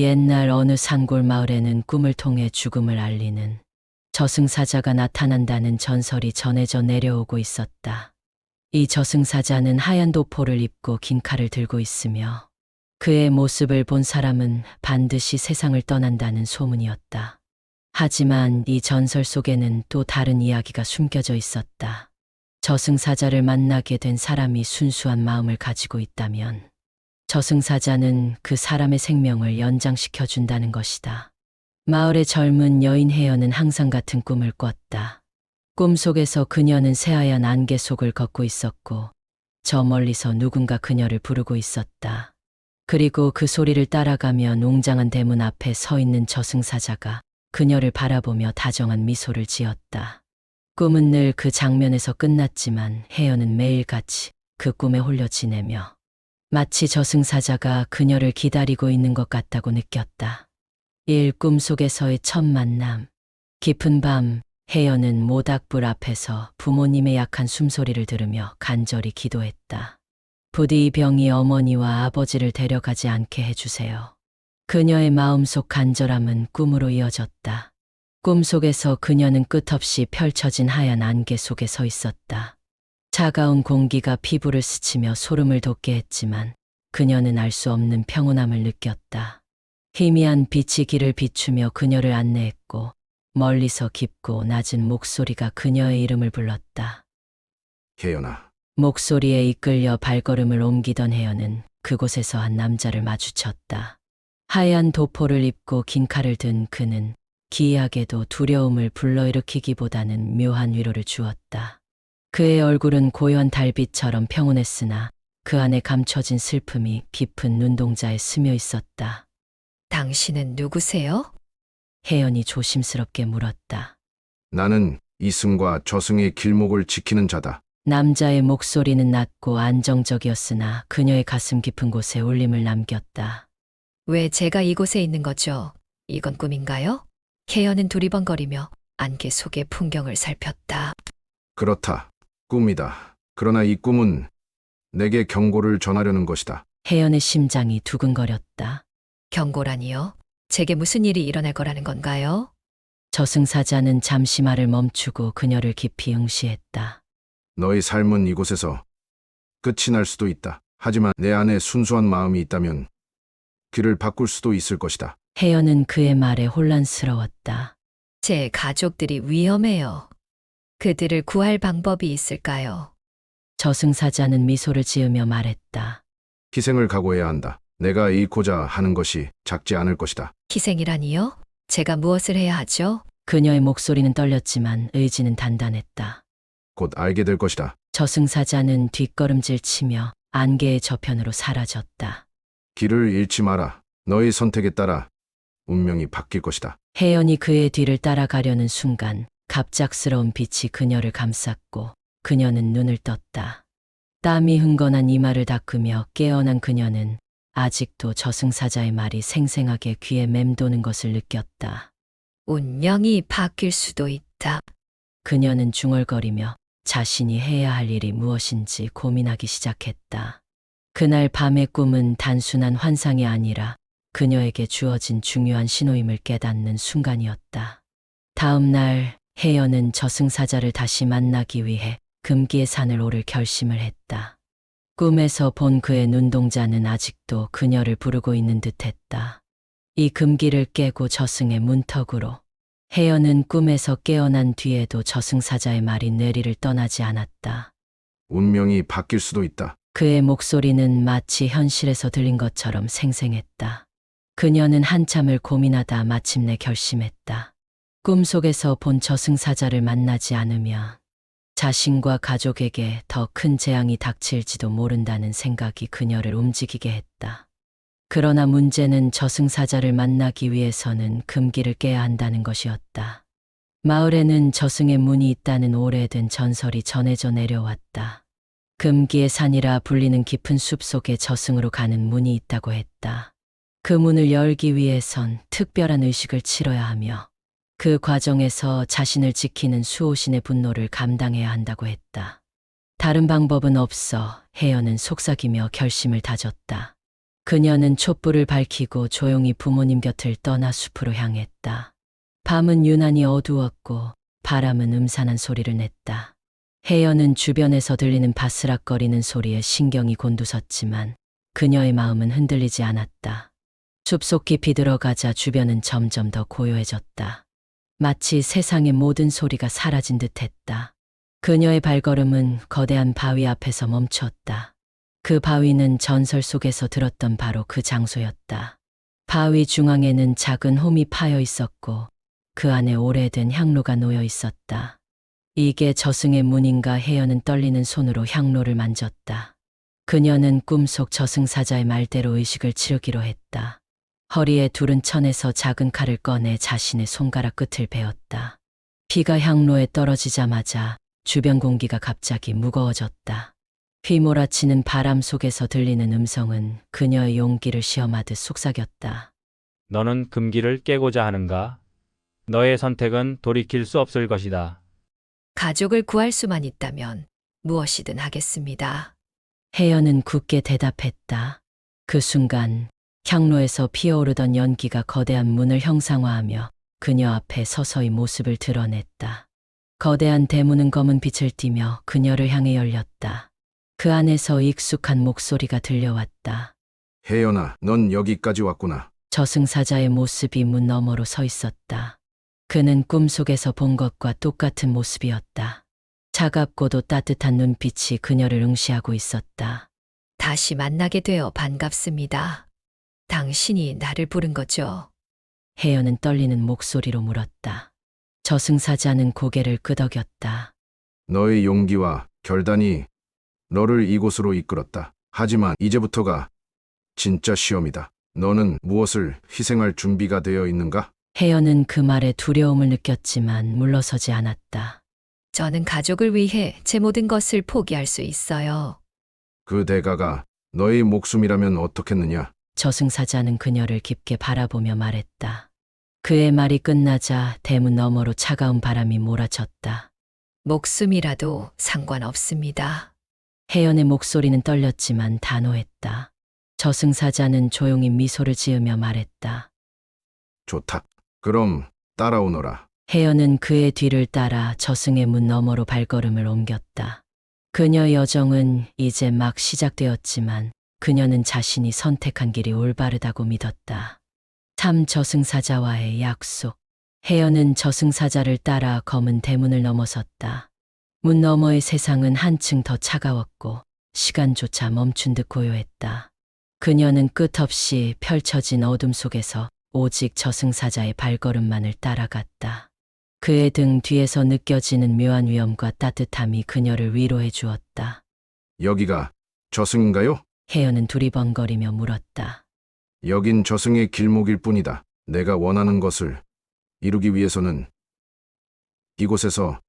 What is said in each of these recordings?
옛날 어느 산골 마을에는 꿈을 통해 죽음을 알리는 저승사자가 나타난다는 전설이 전해져 내려오고 있었다. 이 저승사자는 하얀 도포를 입고 긴 칼을 들고 있으며 그의 모습을 본 사람은 반드시 세상을 떠난다는 소문이었다. 하지만 이 전설 속에는 또 다른 이야기가 숨겨져 있었다. 저승사자를 만나게 된 사람이 순수한 마음을 가지고 있다면 저승사자는 그 사람의 생명을 연장시켜 준다는 것이다. 마을의 젊은 여인 혜연은 항상 같은 꿈을 꿨다. 꿈속에서 그녀는 새하얀 안개 속을 걷고 있었고 저 멀리서 누군가 그녀를 부르고 있었다. 그리고 그 소리를 따라가면 웅장한 대문 앞에 서 있는 저승사자가 그녀를 바라보며 다정한 미소를 지었다. 꿈은 늘 그 장면에서 끝났지만 혜연은 매일같이 그 꿈에 홀려 지내며 마치 저승사자가 그녀를 기다리고 있는 것 같다고 느꼈다. 꿈속에서의 첫 만남. 깊은 밤, 혜연은 모닥불 앞에서 부모님의 약한 숨소리를 들으며 간절히 기도했다. 부디 이 병이 어머니와 아버지를 데려가지 않게 해주세요. 그녀의 마음속 간절함은 꿈으로 이어졌다. 꿈속에서 그녀는 끝없이 펼쳐진 하얀 안개 속에 서 있었다. 차가운 공기가 피부를 스치며 소름을 돋게 했지만 그녀는 알 수 없는 평온함을 느꼈다. 희미한 빛이 길을 비추며 그녀를 안내했고 멀리서 깊고 낮은 목소리가 그녀의 이름을 불렀다. 혜연아, 목소리에 이끌려 발걸음을 옮기던 혜연은 그곳에서 한 남자를 마주쳤다. 하얀 도포를 입고 긴 칼을 든 그는 기이하게도 두려움을 불러일으키기보다는 묘한 위로를 주었다. 그의 얼굴은 고요한 달빛처럼 평온했으나 그 안에 감춰진 슬픔이 깊은 눈동자에 스며 있었다. 당신은 누구세요? 혜연이 조심스럽게 물었다. 나는 이승과 저승의 길목을 지키는 자다. 남자의 목소리는 낮고 안정적이었으나 그녀의 가슴 깊은 곳에 울림을 남겼다. 왜 제가 이곳에 있는 거죠? 이건 꿈인가요? 혜연은 두리번거리며 안개 속의 풍경을 살폈다. 그렇다. 꿈이다. 그러나 이 꿈은 내게 경고를 전하려는 것이다. 혜연의 심장이 두근거렸다. 경고라니요? 제게 무슨 일이 일어날 거라는 건가요? 저승사자는 잠시 말을 멈추고 그녀를 깊이 응시했다. 너의 삶은 이곳에서 끝이 날 수도 있다. 하지만 내 안에 순수한 마음이 있다면 길을 바꿀 수도 있을 것이다. 혜연은 그의 말에 혼란스러웠다. 제 가족들이 위험해요. 그들을 구할 방법이 있을까요? 저승사자는 미소를 지으며 말했다. 희생을 각오해야 한다. 내가 잃고자 하는 것이 작지 않을 것이다. 희생이라니요? 제가 무엇을 해야 하죠? 그녀의 목소리는 떨렸지만 의지는 단단했다. 곧 알게 될 것이다. 저승사자는 뒷걸음질 치며 안개의 저편으로 사라졌다. 길을 잃지 마라. 너의 선택에 따라 운명이 바뀔 것이다. 혜연이 그의 뒤를 따라가려는 순간 갑작스러운 빛이 그녀를 감쌌고 그녀는 눈을 떴다. 땀이 흥건한 이마를 닦으며 깨어난 그녀는 아직도 저승사자의 말이 생생하게 귀에 맴도는 것을 느꼈다. 운명이 바뀔 수도 있다. 그녀는 중얼거리며 자신이 해야 할 일이 무엇인지 고민하기 시작했다. 그날 밤의 꿈은 단순한 환상이 아니라 그녀에게 주어진 중요한 신호임을 깨닫는 순간이었다. 다음 날 혜연은 저승사자를 다시 만나기 위해 금기의 산을 오를 결심을 했다. 꿈에서 본 그의 눈동자는 아직도 그녀를 부르고 있는 듯했다. 이 금기를 깨고 저승의 문턱으로. 혜연은 꿈에서 깨어난 뒤에도 저승사자의 말이 뇌리를 떠나지 않았다. 운명이 바뀔 수도 있다. 그의 목소리는 마치 현실에서 들린 것처럼 생생했다. 그녀는 한참을 고민하다 마침내 결심했다. 꿈속에서 본 저승사자를 만나지 않으면 자신과 가족에게 더 큰 재앙이 닥칠지도 모른다는 생각이 그녀를 움직이게 했다. 그러나 문제는 저승사자를 만나기 위해서는 금기를 깨야 한다는 것이었다. 마을에는 저승의 문이 있다는 오래된 전설이 전해져 내려왔다. 금기의 산이라 불리는 깊은 숲 속에 저승으로 가는 문이 있다고 했다. 그 문을 열기 위해선 특별한 의식을 치러야 하며 그 과정에서 자신을 지키는 수호신의 분노를 감당해야 한다고 했다. 다른 방법은 없어 혜연은 속삭이며 결심을 다졌다. 그녀는 촛불을 밝히고 조용히 부모님 곁을 떠나 숲으로 향했다. 밤은 유난히 어두웠고 바람은 음산한 소리를 냈다. 혜연은 주변에서 들리는 바스락거리는 소리에 신경이 곤두섰지만 그녀의 마음은 흔들리지 않았다. 숲속 깊이 들어가자 주변은 점점 더 고요해졌다. 마치 세상의 모든 소리가 사라진 듯했다. 그녀의 발걸음은 거대한 바위 앞에서 멈췄다. 그 바위는 전설 속에서 들었던 바로 그 장소였다. 바위 중앙에는 작은 홈이 파여 있었고 그 안에 오래된 향로가 놓여 있었다. 이게 저승의 문인가 혜연은 떨리는 손으로 향로를 만졌다. 그녀는 꿈속 저승사자의 말대로 의식을 치르기로 했다. 허리에 두른 천에서 작은 칼을 꺼내 자신의 손가락 끝을 베었다. 피가 향로에 떨어지자마자 주변 공기가 갑자기 무거워졌다. 휘몰아치는 바람 속에서 들리는 음성은 그녀의 용기를 시험하듯 속삭였다. 너는 금기를 깨고자 하는가? 너의 선택은 돌이킬 수 없을 것이다. 가족을 구할 수만 있다면 무엇이든 하겠습니다. 혜연은 굳게 대답했다. 그 순간 향로에서 피어오르던 연기가 거대한 문을 형상화하며 그녀 앞에 서서히 모습을 드러냈다. 거대한 대문은 검은 빛을 띠며 그녀를 향해 열렸다. 그 안에서 익숙한 목소리가 들려왔다. 혜연아, 넌 여기까지 왔구나. 저승사자의 모습이 문 너머로 서 있었다. 그는 꿈속에서 본 것과 똑같은 모습이었다. 차갑고도 따뜻한 눈빛이 그녀를 응시하고 있었다. 다시 만나게 되어 반갑습니다. 당신이 나를 부른 거죠? 혜연은 떨리는 목소리로 물었다. 저승사자는 고개를 끄덕였다. 너의 용기와 결단이 너를 이곳으로 이끌었다. 하지만 이제부터가 진짜 시험이다. 너는 무엇을 희생할 준비가 되어 있는가? 혜연은 그 말에 두려움을 느꼈지만 물러서지 않았다. 저는 가족을 위해 제 모든 것을 포기할 수 있어요. 그 대가가 너의 목숨이라면 어떻겠느냐? 저승사자는 그녀를 깊게 바라보며 말했다. 그의 말이 끝나자 대문 너머로 차가운 바람이 몰아쳤다. 목숨이라도 상관없습니다. 혜연의 목소리는 떨렸지만 단호했다. 저승사자는 조용히 미소를 지으며 말했다. 좋다. 그럼 따라오너라. 혜연은 그의 뒤를 따라 저승의 문 너머로 발걸음을 옮겼다. 그녀의 여정은 이제 막 시작되었지만 그녀는 자신이 선택한 길이 올바르다고 믿었다. 참 저승사자와의 약속. 혜연은 저승사자를 따라 검은 대문을 넘어섰다. 문 너머의 세상은 한층 더 차가웠고 시간조차 멈춘 듯 고요했다. 그녀는 끝없이 펼쳐진 어둠 속에서 오직 저승사자의 발걸음만을 따라갔다. 그의 등 뒤에서 느껴지는 묘한 위엄과 따뜻함이 그녀를 위로해 주었다. 여기가 저승인가요? 혜연은 두리번거리며 물었다. 여긴 저승의 길목일 뿐이다. 내가 원하는 것을 이루기 위해서는 이곳에서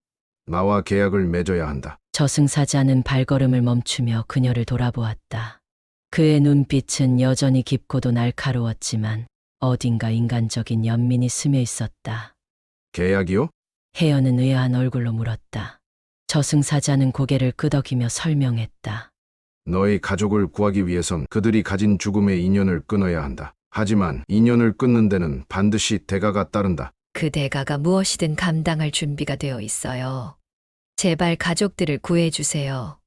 나와 계약을 맺어야 한다. 저승사자는 발걸음을 멈추며 그녀를 돌아보았다. 그의 눈빛은 여전히 깊고도 날카로웠지만 어딘가 인간적인 연민이 스며 있었다. 계약이요? 혜연은 의아한 얼굴로 물었다. 저승사자는 고개를 끄덕이며 설명했다. 너의 가족을 구하기 위해선 그들이 가진 죽음의 인연을 끊어야 한다. 하지만 인연을 끊는 데는 반드시 대가가 따른다. 그 대가가 무엇이든 감당할 준비가 되어 있어요. 제발 가족들을 구해주세요.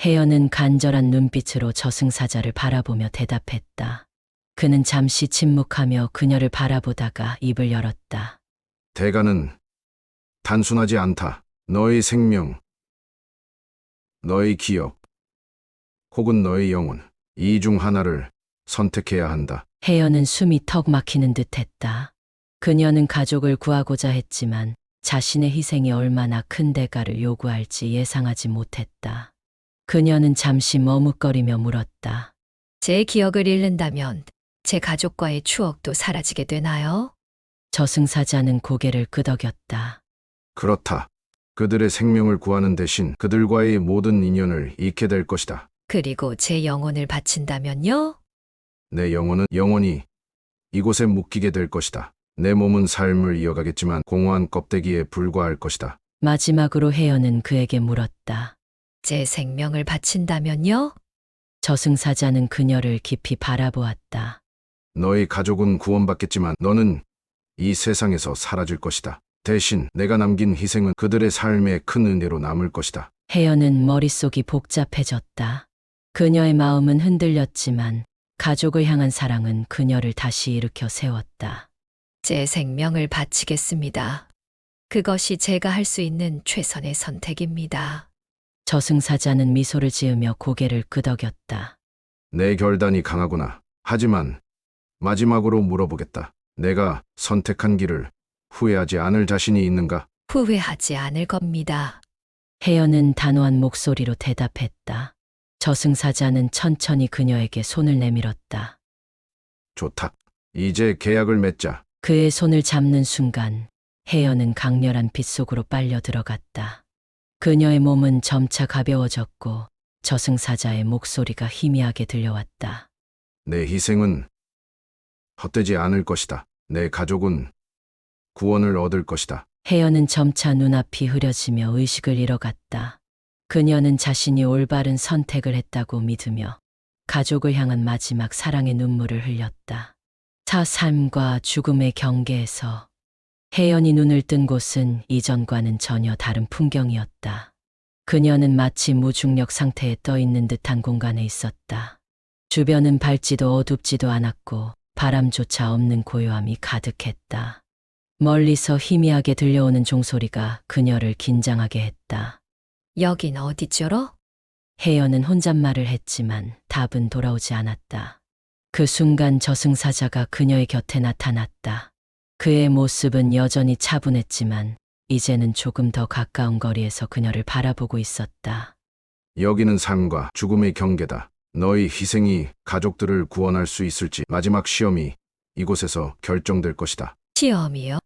혜연은 간절한 눈빛으로 저승사자를 바라보며 대답했다. 그는 잠시 침묵하며 그녀를 바라보다가 입을 열었다. 대가는 단순하지 않다. 너의 생명, 너의 기억, 혹은 너의 영혼, 이 중 하나를 선택해야 한다. 혜연은 숨이 턱 막히는 듯했다. 그녀는 가족을 구하고자 했지만 자신의 희생이 얼마나 큰 대가를 요구할지 예상하지 못했다. 그녀는 잠시 머뭇거리며 물었다. 제 기억을 잃는다면 제 가족과의 추억도 사라지게 되나요? 저승사자는 고개를 끄덕였다. 그렇다. 그들의 생명을 구하는 대신 그들과의 모든 인연을 잃게 될 것이다. 그리고 제 영혼을 바친다면요? 내 영혼은 영원히 이곳에 묶이게 될 것이다. 내 몸은 삶을 이어가겠지만 공허한 껍데기에 불과할 것이다. 마지막으로 혜연은 그에게 물었다. 제 생명을 바친다면요? 저승사자는 그녀를 깊이 바라보았다. 너희 가족은 구원받겠지만 너는 이 세상에서 사라질 것이다. 대신 내가 남긴 희생은 그들의 삶에 큰 은혜로 남을 것이다. 혜연은 머릿속이 복잡해졌다. 그녀의 마음은 흔들렸지만 가족을 향한 사랑은 그녀를 다시 일으켜 세웠다. 제 생명을 바치겠습니다. 그것이 제가 할 수 있는 최선의 선택입니다. 저승사자는 미소를 지으며 고개를 끄덕였다. 내 결단이 강하구나. 하지만 마지막으로 물어보겠다. 내가 선택한 길을 후회하지 않을 자신이 있는가? 후회하지 않을 겁니다. 혜연은 단호한 목소리로 대답했다. 저승사자는 천천히 그녀에게 손을 내밀었다. 좋다. 이제 계약을 맺자. 그의 손을 잡는 순간 혜연은 강렬한 빛 속으로 빨려 들어갔다. 그녀의 몸은 점차 가벼워졌고 저승사자의 목소리가 희미하게 들려왔다. 내 희생은 헛되지 않을 것이다. 내 가족은 구원을 얻을 것이다. 혜연은 점차 눈앞이 흐려지며 의식을 잃어갔다. 그녀는 자신이 올바른 선택을 했다고 믿으며 가족을 향한 마지막 사랑의 눈물을 흘렸다. 삶과 죽음의 경계에서 혜연이 눈을 뜬 곳은 이전과는 전혀 다른 풍경이었다. 그녀는 마치 무중력 상태에 떠 있는 듯한 공간에 있었다. 주변은 밝지도 어둡지도 않았고 바람조차 없는 고요함이 가득했다. 멀리서 희미하게 들려오는 종소리가 그녀를 긴장하게 했다. 여긴 어디죠로? 혜연은 혼잣말을 했지만 답은 돌아오지 않았다. 그 순간 저승사자가 그녀의 곁에 나타났다. 그의 모습은 여전히 차분했지만 이제는 조금 더 가까운 거리에서 그녀를 바라보고 있었다. 여기는 삶과 죽음의 경계다. 너희 희생이 가족들을 구원할 수 있을지 마지막 시험이 이곳에서 결정될 것이다. 시험이요?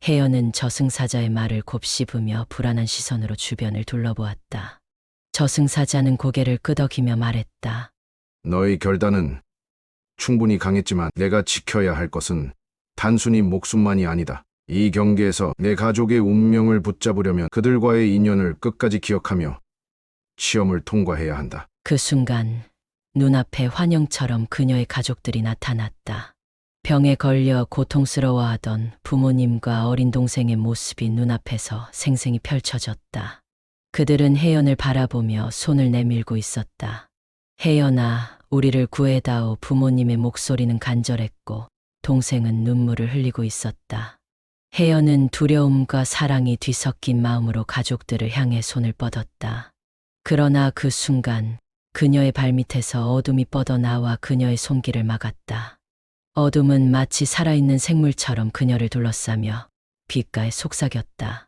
혜연은 저승사자의 말을 곱씹으며 불안한 시선으로 주변을 둘러보았다. 저승사자는 고개를 끄덕이며 말했다. 너희 결단은 충분히 강했지만 내가 지켜야 할 것은 단순히 목숨만이 아니다. 이 경계에서 내 가족의 운명을 붙잡으려면 그들과의 인연을 끝까지 기억하며 시험을 통과해야 한다. 그 순간 눈앞에 환영처럼 그녀의 가족들이 나타났다. 병에 걸려 고통스러워하던 부모님과 어린 동생의 모습이 눈앞에서 생생히 펼쳐졌다. 그들은 혜연을 바라보며 손을 내밀고 있었다. 혜연아, 우리를 구해다오. 부모님의 목소리는 간절했고 동생은 눈물을 흘리고 있었다. 혜연은 두려움과 사랑이 뒤섞인 마음으로 가족들을 향해 손을 뻗었다. 그러나 그 순간 그녀의 발밑에서 어둠이 뻗어나와 그녀의 손길을 막았다. 어둠은 마치 살아있는 생물처럼 그녀를 둘러싸며 빛가에 속삭였다.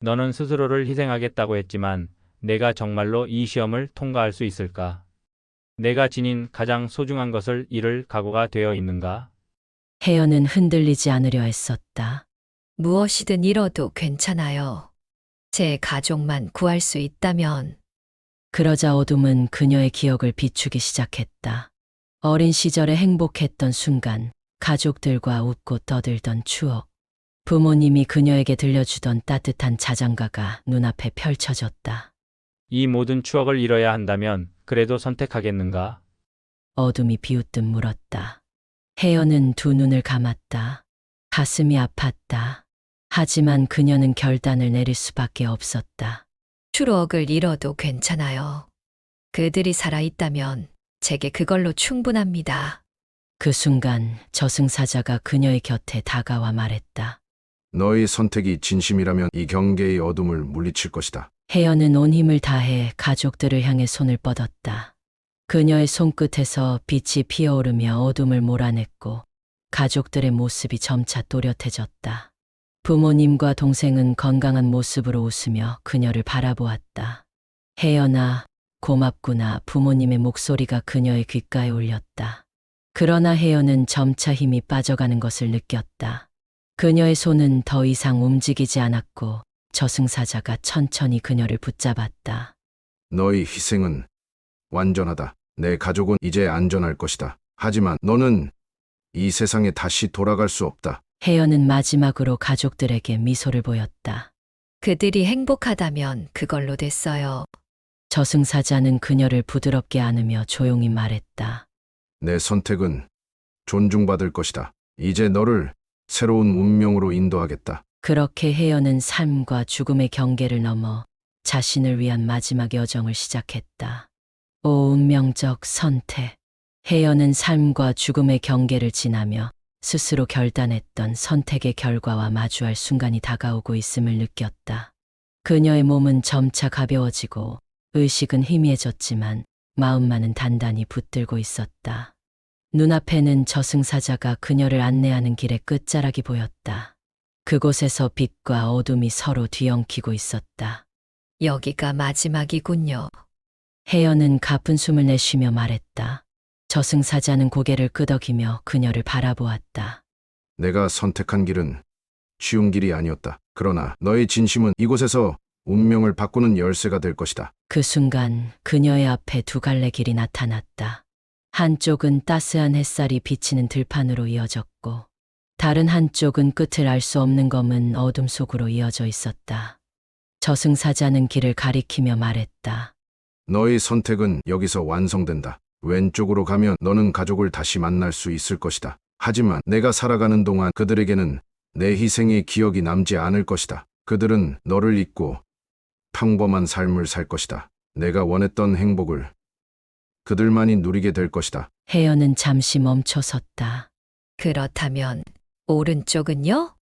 너는 스스로를 희생하겠다고 했지만 내가 정말로 이 시험을 통과할 수 있을까? 내가 지닌 가장 소중한 것을 잃을 각오가 되어 있는가? 혜연은 흔들리지 않으려 했었다. 무엇이든 잃어도 괜찮아요. 제 가족만 구할 수 있다면. 그러자 어둠은 그녀의 기억을 비추기 시작했다. 어린 시절에 행복했던 순간, 가족들과 웃고 떠들던 추억. 부모님이 그녀에게 들려주던 따뜻한 자장가가 눈앞에 펼쳐졌다. 이 모든 추억을 잃어야 한다면 그래도 선택하겠는가? 어둠이 비웃듯 물었다. 혜연은 두 눈을 감았다. 가슴이 아팠다. 하지만 그녀는 결단을 내릴 수밖에 없었다. 추억을 잃어도 괜찮아요. 그들이 살아있다면 제게 그걸로 충분합니다. 그 순간 저승사자가 그녀의 곁에 다가와 말했다. 너희 선택이 진심이라면 이 경계의 어둠을 물리칠 것이다. 혜연은 온 힘을 다해 가족들을 향해 손을 뻗었다. 그녀의 손끝에서 빛이 피어오르며 어둠을 몰아냈고 가족들의 모습이 점차 또렷해졌다. 부모님과 동생은 건강한 모습으로 웃으며 그녀를 바라보았다. 혜연아, 고맙구나. 부모님의 목소리가 그녀의 귓가에 울렸다. 그러나 혜연은 점차 힘이 빠져가는 것을 느꼈다. 그녀의 손은 더 이상 움직이지 않았고 저승사자가 천천히 그녀를 붙잡았다. 너희 희생은 완전하다. 내 가족은 이제 안전할 것이다. 하지만 너는 이 세상에 다시 돌아갈 수 없다. 혜연은 마지막으로 가족들에게 미소를 보였다. 그들이 행복하다면 그걸로 됐어요. 저승사자는 그녀를 부드럽게 안으며 조용히 말했다. 내 선택은 존중받을 것이다. 이제 너를 새로운 운명으로 인도하겠다. 그렇게 혜연은 삶과 죽음의 경계를 넘어 자신을 위한 마지막 여정을 시작했다. 오 운명적 선택. 혜연은 삶과 죽음의 경계를 지나며 스스로 결단했던 선택의 결과와 마주할 순간이 다가오고 있음을 느꼈다. 그녀의 몸은 점차 가벼워지고 의식은 희미해졌지만 마음만은 단단히 붙들고 있었다. 눈앞에는 저승사자가 그녀를 안내하는 길의 끝자락이 보였다. 그곳에서 빛과 어둠이 서로 뒤엉키고 있었다. 여기가 마지막이군요. 혜연은 가쁜 숨을 내쉬며 말했다. 저승사자는 고개를 끄덕이며 그녀를 바라보았다. 내가 선택한 길은 쉬운 길이 아니었다. 그러나 너의 진심은 이곳에서 운명을 바꾸는 열쇠가 될 것이다. 그 순간 그녀의 앞에 두 갈래 길이 나타났다. 한쪽은 따스한 햇살이 비치는 들판으로 이어졌고 다른 한쪽은 끝을 알 수 없는 검은 어둠 속으로 이어져 있었다. 저승사자는 길을 가리키며 말했다. 너의 선택은 여기서 완성된다. 왼쪽으로 가면 너는 가족을 다시 만날 수 있을 것이다. 하지만 내가 살아가는 동안 그들에게는 내 희생의 기억이 남지 않을 것이다. 그들은 너를 잊고 평범한 삶을 살 것이다. 내가 원했던 행복을 그들만이 누리게 될 것이다. 혜연은 잠시 멈춰섰다. 그렇다면 오른쪽은요?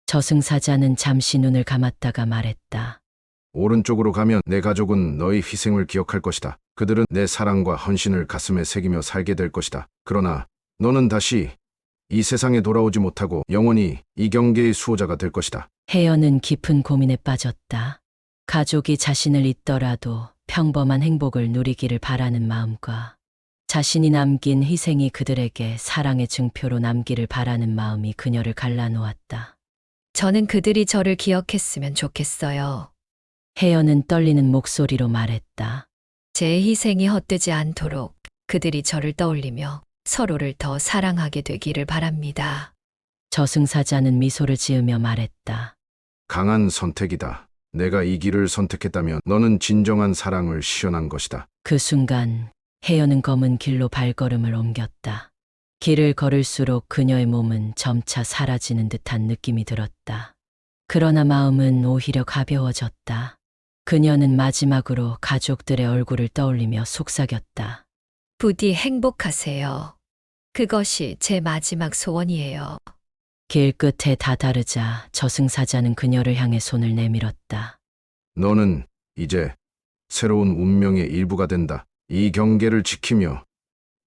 저승사자는 잠시 눈을 감았다가 말했다. 오른쪽으로 가면 내 가족은 너의 희생을 기억할 것이다. 그들은 내 사랑과 헌신을 가슴에 새기며 살게 될 것이다. 그러나 너는 다시 이 세상에 돌아오지 못하고 영원히 이 경계의 수호자가 될 것이다. 혜연은 깊은 고민에 빠졌다. 가족이 자신을 잊더라도 평범한 행복을 누리기를 바라는 마음과 자신이 남긴 희생이 그들에게 사랑의 증표로 남기를 바라는 마음이 그녀를 갈라놓았다. 저는 그들이 저를 기억했으면 좋겠어요. 혜연은 떨리는 목소리로 말했다. 제 희생이 헛되지 않도록 그들이 저를 떠올리며 서로를 더 사랑하게 되기를 바랍니다. 저승사자는 미소를 지으며 말했다. 강한 선택이다. 내가 이 길을 선택했다면 너는 진정한 사랑을 시연한 것이다. 그 순간 혜연은 검은 길로 발걸음을 옮겼다. 길을 걸을수록 그녀의 몸은 점차 사라지는 듯한 느낌이 들었다. 그러나 마음은 오히려 가벼워졌다. 그녀는 마지막으로 가족들의 얼굴을 떠올리며 속삭였다. 부디 행복하세요. 그것이 제 마지막 소원이에요. 길 끝에 다다르자 저승사자는 그녀를 향해 손을 내밀었다. 너는 이제 새로운 운명의 일부가 된다. 이 경계를 지키며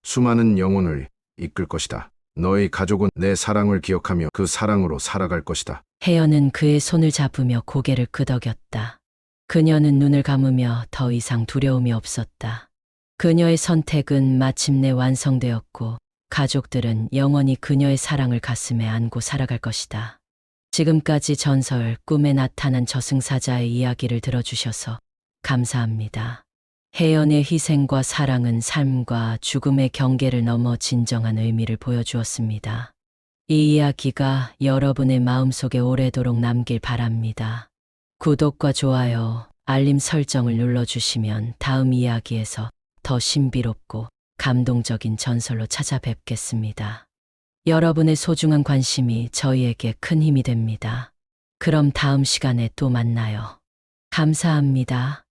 수많은 영혼을 이끌 것이다. 너의 가족은 내 사랑을 기억하며 그 사랑으로 살아갈 것이다. 혜연은 그의 손을 잡으며 고개를 끄덕였다. 그녀는 눈을 감으며 더 이상 두려움이 없었다. 그녀의 선택은 마침내 완성되었고 가족들은 영원히 그녀의 사랑을 가슴에 안고 살아갈 것이다. 지금까지 전설 꿈에 나타난 저승사자의 이야기를 들어주셔서 감사합니다. 혜연의 희생과 사랑은 삶과 죽음의 경계를 넘어 진정한 의미를 보여주었습니다. 이 이야기가 여러분의 마음속에 오래도록 남길 바랍니다. 구독과 좋아요, 알림 설정을 눌러주시면 다음 이야기에서 더 신비롭고 감동적인 전설로 찾아뵙겠습니다. 여러분의 소중한 관심이 저희에게 큰 힘이 됩니다. 그럼 다음 시간에 또 만나요. 감사합니다.